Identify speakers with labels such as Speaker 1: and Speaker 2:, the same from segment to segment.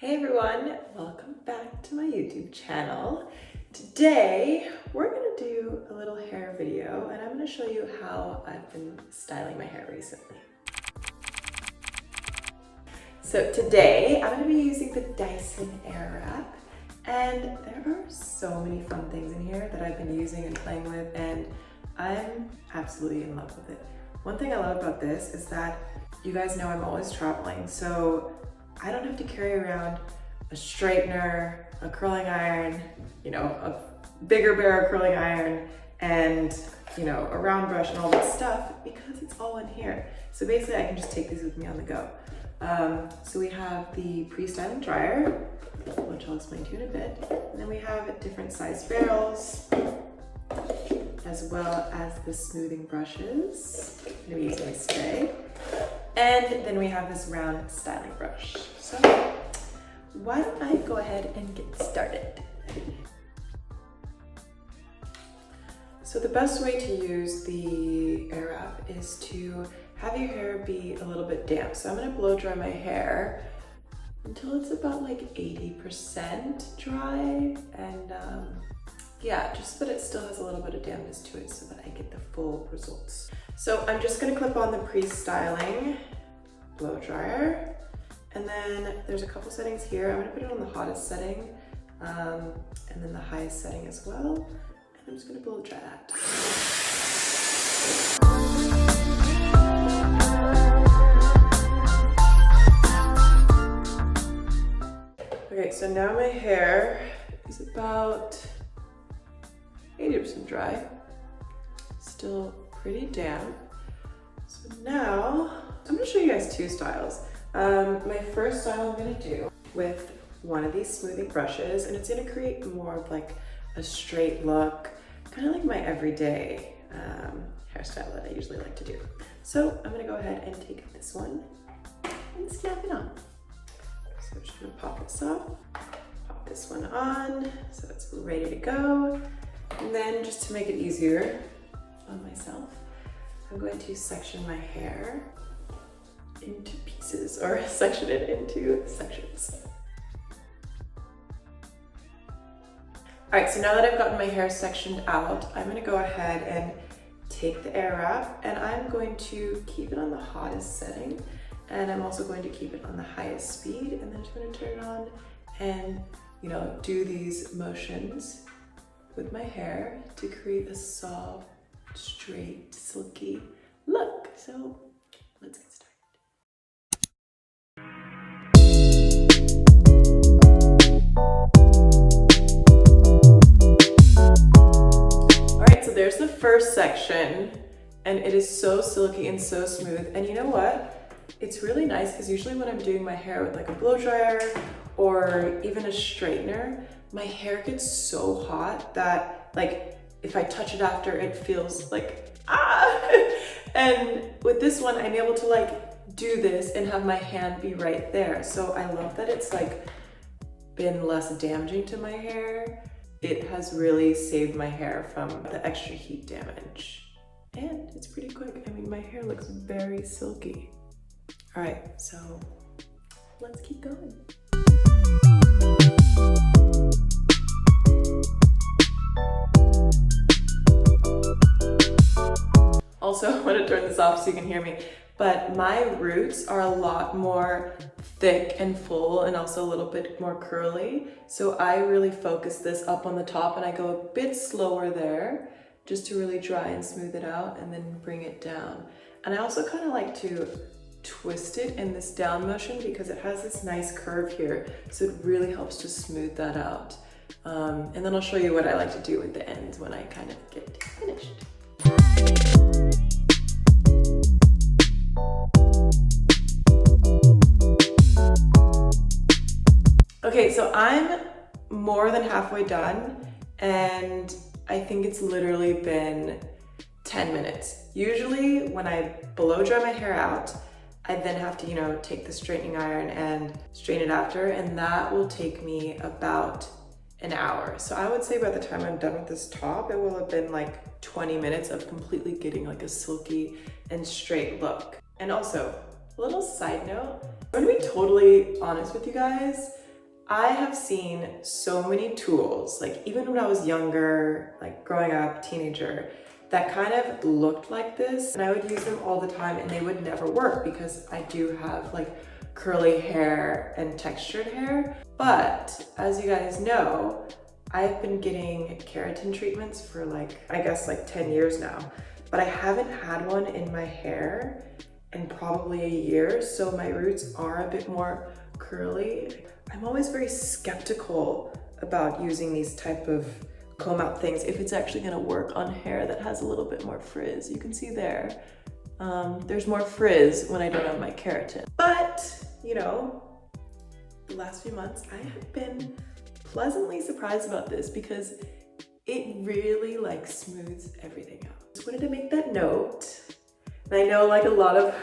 Speaker 1: Hey everyone, welcome back to my YouTube channel. Today we're gonna do a little hair video and I'm gonna show you how I've been styling my hair recently. So today I'm gonna be using the Dyson Airwrap and there are so many fun things in here that I've been using and playing with and I'm absolutely in love with it. One thing I love about this is that you guys know I'm always traveling, so I don't have to carry around a straightener, a curling iron, a bigger barrel curling iron, and a round brush and all that stuff because it's all in here. So basically I can just take these with me on the go. So we have the pre-styling dryer, which I'll explain to you in a bit. And then we have different size barrels, as well as the smoothing brushes. I'm gonna be using this today. And then we have this round styling brush. So why don't I go ahead and get started? So the best way to use the Airwrap is to have your hair be a little bit damp. So I'm gonna blow dry my hair until it's about like 80% dry. And yeah, just so that it still has a little bit of dampness to it so that I get the full results. So I'm just gonna clip on the pre-styling blow dryer. And then there's a couple settings here. I'm gonna put it on the hottest setting and then the highest setting as well. And I'm just gonna blow dry that. Okay, so now my hair is about 80% dry, still pretty damp. So now I'm gonna show you guys two styles. My first style I'm gonna do with one of these smoothing brushes, and it's gonna create more of like a straight look, kind of like my everyday hairstyle that I usually like to do. So I'm gonna go ahead and take this one and snap it on. So I'm just gonna pop this off, pop this one on, so it's ready to go. And then just to make it easier on myself, I'm going to section my hair into pieces or section it into sections. All right, so now that I've gotten my hair sectioned out, I'm gonna go ahead and take the Airwrap and I'm going to keep it on the hottest setting and I'm also going to keep it on the highest speed and then I'm just gonna turn it on and do these motions with my hair to create a soft, straight, silky look. So let's get started. All right, so there's the first section and it is so silky and so smooth. And you know what? It's really nice because usually when I'm doing my hair with like a blow dryer or even a straightener, my hair gets so hot that like if I touch it after, it feels like and with this one I'm able to like do this and have my hand be right there. So I love that it's like been less damaging to my hair. It has really saved my hair from the extra heat damage and it's pretty quick. I mean, my hair looks very silky. All right, so let's keep going. Also, I want to turn this off so you can hear me, but my roots are a lot more thick and full and also a little bit more curly. So I really focus this up on the top and I go a bit slower there just to really dry and smooth it out and then bring it down. And I also kind of like to twist it in this down motion because it has this nice curve here. So it really helps to smooth that out. And then I'll show you what I like to do with the ends when I kind of get finished. Okay, so I'm more than halfway done and I think it's literally been 10 minutes. Usually when I blow dry my hair out, I then have to, take the straightening iron and straighten it after, and that will take me about an hour. So I would say by the time I'm done with this top, it will have been like 20 minutes of completely getting like a silky and straight look. And also, a little side note, I'm gonna be totally honest with you guys. I have seen so many tools, like even when I was younger, like growing up, teenager, that kind of looked like this, and I would use them all the time and they would never work because I do have like curly hair and textured hair. But as you guys know, I've been getting keratin treatments for like, I guess like 10 years now, but I haven't had one in my hair in probably a year. So my roots are a bit more curly. I'm always very skeptical about using these type of comb out things if it's actually gonna work on hair that has a little bit more frizz. You can see there, there's more frizz when I don't have my keratin. But, you know, the last few months I have been pleasantly surprised about this because it really like smooths everything out. Just wanted to make that note. And I know like a lot of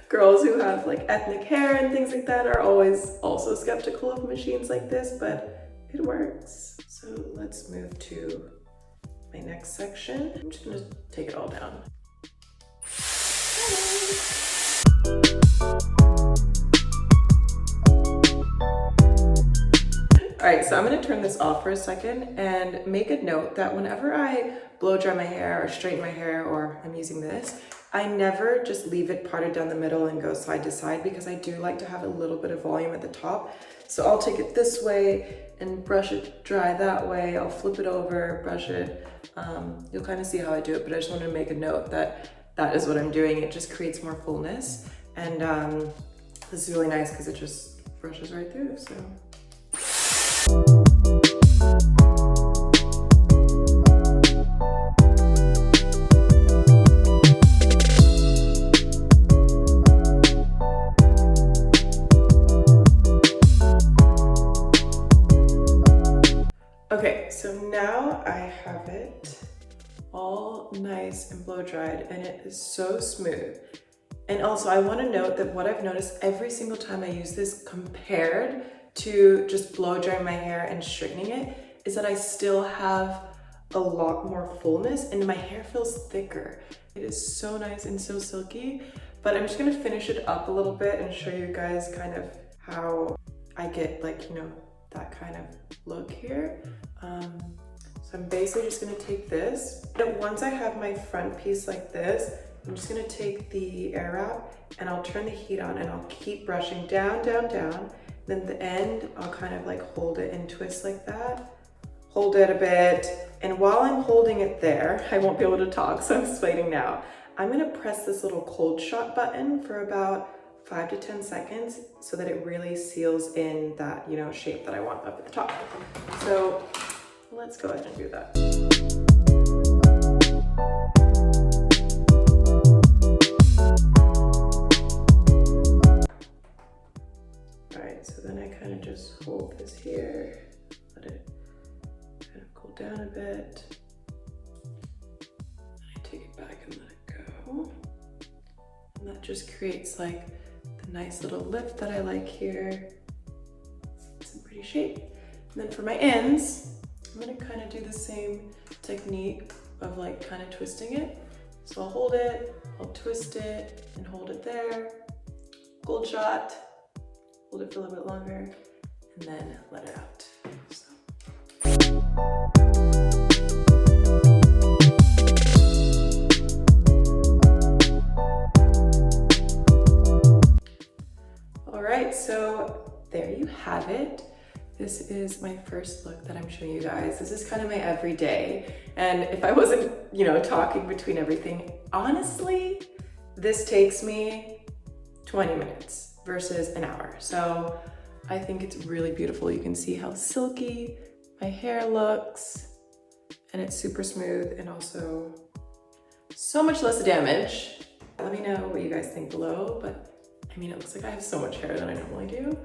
Speaker 1: girls who have like ethnic hair and things like that are always also skeptical of machines like this, but it works. So let's move to my next section. I'm just gonna take it all down. All right, so I'm gonna turn this off for a second and make a note that whenever I blow dry my hair or straighten my hair, or I'm using this, I never just leave it parted down the middle and go side to side because I do like to have a little bit of volume at the top. So I'll take it this way and brush it dry that way. I'll flip it over, brush it. You'll kind of see how I do it, but I just wanted to make a note that that is what I'm doing. It just creates more fullness. And this is really nice because it just brushes right through, so. Okay, so now I have it all nice and blow dried and it is so smooth. And also I want to note that what I've noticed every single time I use this compared to just blow drying my hair and straightening it is that I still have a lot more fullness and my hair feels thicker. It is so nice and so silky, but I'm just gonna finish it up a little bit and show you guys kind of how I get like, you know, that kind of look here. So I'm basically just gonna take this, and once I have my front piece like this, I'm just gonna take the Airwrap and I'll turn the heat on and I'll keep brushing down, down, down. Then the end, I'll kind of like hold it and twist like that. Hold it a bit. And while I'm holding it there, I won't be able to talk, so I'm just waiting now. I'm gonna press this little cold shot button for about 5 to 10 seconds so that it really seals in that, you know, shape that I want up at the top. So let's go ahead and do that. All right, so then I kind of just hold this here, let it kind of cool down a bit. I take it back and let it go. And that just creates like the nice little lift that I like here. It's in pretty shape. And then for my ends, I'm gonna kind of do the same technique of like kind of twisting it. So I'll hold it, I'll twist it and hold it there. Cold shot, hold it for a little bit longer and then let it out. So. All right, so there you have it. This is my first look that I'm showing you guys. This is kind of my everyday. And if I wasn't, you know, talking between everything, honestly, this takes me 20 minutes versus an hour. So I think it's really beautiful. You can see how silky my hair looks and it's super smooth and also so much less damage. Let me know what you guys think below, but I mean, it looks like I have so much hair than I normally do.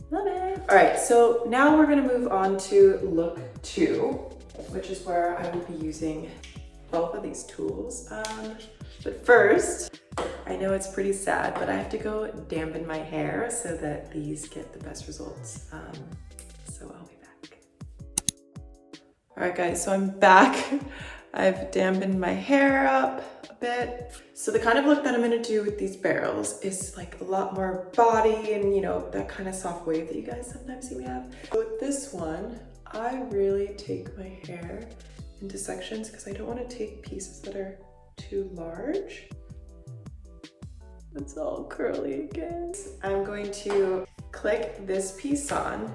Speaker 1: Love it. All right, so now we're gonna move on to look 2, which is where I will be using both of these tools. But first, I know it's pretty sad, but I have to go dampen my hair so that these get the best results. So I'll be back. All right, guys, so I'm back. I've dampened my hair up a bit. So the kind of look that I'm gonna do with these barrels is like a lot more body and, you know, that kind of soft wave that you guys sometimes see me have. So with this one, I really take my hair into sections because I don't want to take pieces that are too large. It's all curly again. I'm going to click this piece on.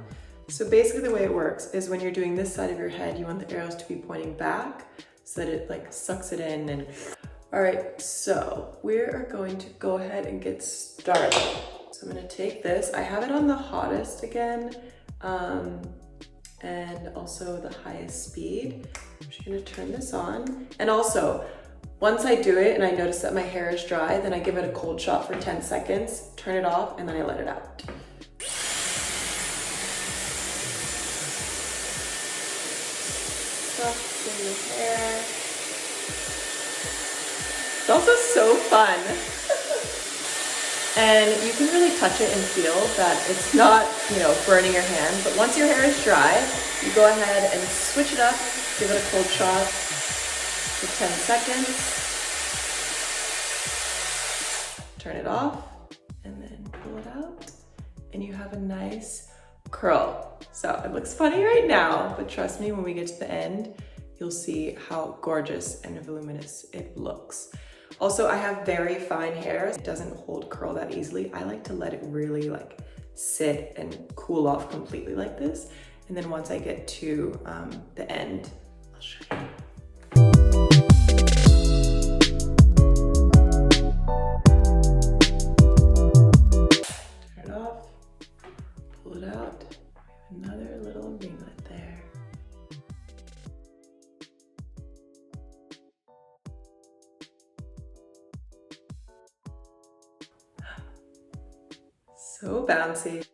Speaker 1: So basically the way it works is when you're doing this side of your head, you want the arrows to be pointing back so that it like sucks it in. And all right, so we are going to go ahead and get started. So I'm gonna take this. I have it on the hottest again, and also the highest speed. I'm just gonna turn this on. And also, once I do it and I notice that my hair is dry, then I give it a cold shot for 10 seconds, turn it off, and then I let it out. In your hair. It's also so fun. And you can really touch it and feel that it's not, you know, burning your hand. But once your hair is dry, you go ahead and switch it up, give it a cold shot for 10 seconds. Turn it off and then pull it out. And you have a nice curl. So it looks funny right now, but trust me, when we get to the end, you'll see how gorgeous and voluminous it looks. Also, I have very fine hair. It doesn't hold curl that easily. I like to let it really like sit and cool off completely like this. And then once I get to the end, I'll show you. Turn it off, pull it out. Another little ringlet there. So bouncy.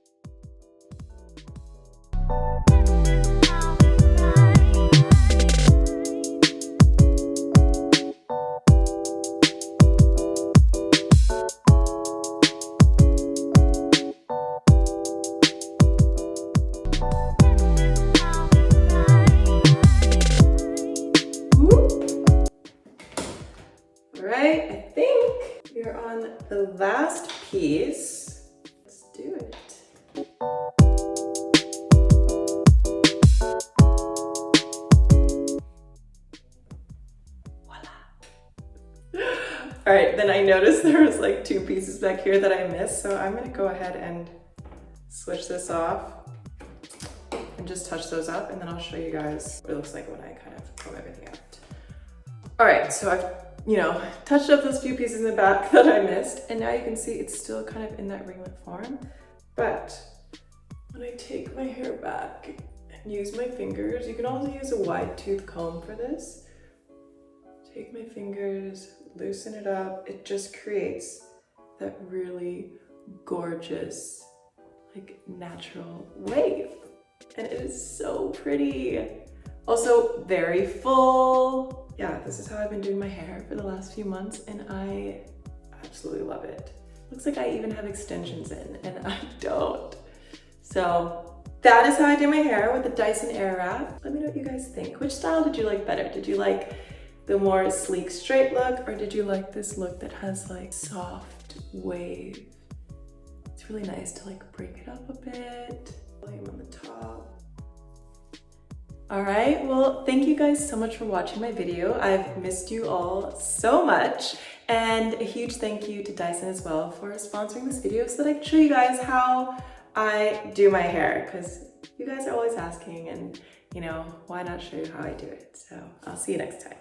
Speaker 1: Right, I think we're on the last piece. Let's do it. Voila. All right, then I noticed there was like 2 pieces back here that I missed, so I'm gonna go ahead and switch this off and just touch those up, and then I'll show you guys what it looks like when I kind of comb everything out. All right, so I've, you know, touched up those few pieces in the back that I missed, and now you can see it's still kind of in that ringlet form. But when I take my hair back and use my fingers, you can also use a wide tooth comb for this. Take my fingers, loosen it up. It just creates that really gorgeous, like natural wave. And it is so pretty. Also very full. Yeah, this is how I've been doing my hair for the last few months, and I absolutely love it. Looks like I even have extensions in, and I don't. So that is how I do my hair with the Dyson Airwrap. Let me know what you guys think. Which style did you like better? Did you like the more sleek, straight look, or did you like this look that has like soft wave? It's really nice to like break it up a bit. Volume on the top. All right, well, thank you guys so much for watching my video. I've missed you all so much. And a huge thank you to Dyson as well for sponsoring this video so that I can show you guys how I do my hair, because you guys are always asking, and you know, why not show you how I do it? So I'll see you next time.